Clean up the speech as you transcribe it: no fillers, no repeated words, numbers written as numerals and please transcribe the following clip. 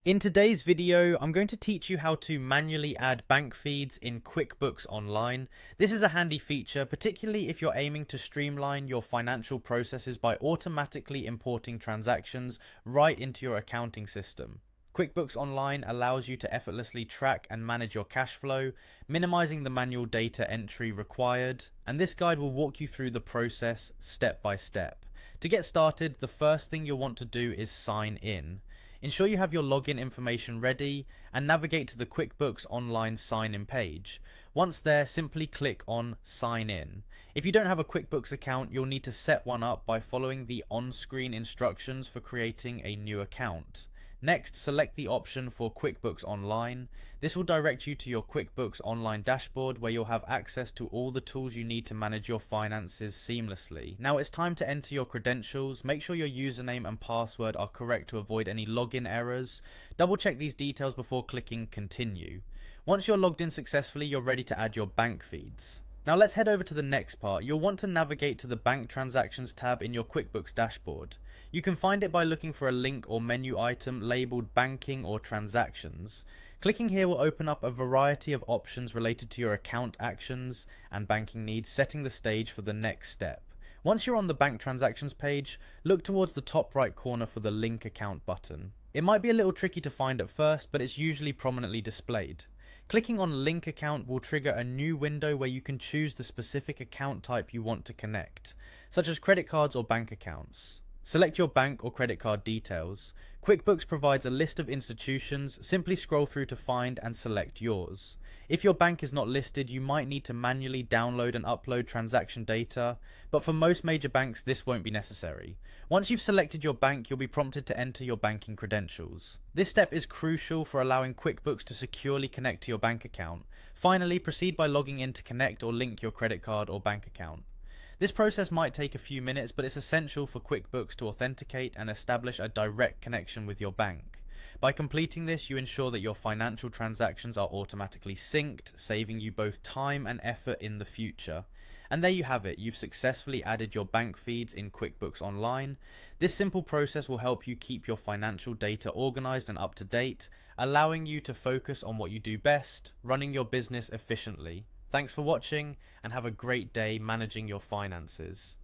In today's video, I'm going to teach you how to manually add bank feeds in QuickBooks Online. This is a handy feature, particularly if you're aiming to streamline your financial processes by automatically importing transactions right into your accounting system. QuickBooks Online allows you to effortlessly track and manage your cash flow, minimizing the manual data entry required, and this guide will walk you through the process step by step. To get started, the first thing you'll want to do is sign in. Ensure you have your login information ready and navigate to the QuickBooks Online sign-in page. Once there, simply click on Sign In. If you don't have a QuickBooks account, you'll need to set one up by following the on-screen instructions for creating a new account. Next, select the option for QuickBooks Online. This will direct you to your QuickBooks Online dashboard where you'll have access to all the tools you need to manage your finances seamlessly. Now it's time to enter your credentials. Make sure your username and password are correct to avoid any login errors. Double check these details before clicking Continue. Once you're logged in successfully, you're ready to add your bank feeds. Now let's head over to the next part. You'll want to navigate to the Bank Transactions tab in your QuickBooks dashboard. You can find it by looking for a link or menu item labeled Banking or Transactions. Clicking here will open up a variety of options related to your account actions and banking needs, setting the stage for the next step. Once you're on the Bank Transactions page, look towards the top right corner for the Link Account button. It might be a little tricky to find at first, but it's usually prominently displayed. Clicking on Link Account will trigger a new window where you can choose the specific account type you want to connect, such as credit cards or bank accounts. Select your bank or credit card details. QuickBooks provides a list of institutions. Simply scroll through to find and select yours. If your bank is not listed, you might need to manually download and upload transaction data, but for most major banks this won't be necessary. Once you've selected your bank, you'll be prompted to enter your banking credentials. This step is crucial for allowing QuickBooks to securely connect to your bank account. Finally, proceed by logging in to connect or link your credit card or bank account. This process might take a few minutes, but it's essential for QuickBooks to authenticate and establish a direct connection with your bank. By completing this, you ensure that your financial transactions are automatically synced, saving you both time and effort in the future. And there you have it, you've successfully added your bank feeds in QuickBooks Online. This simple process will help you keep your financial data organized and up to date, allowing you to focus on what you do best, running your business efficiently. Thanks for watching and have a great day managing your finances.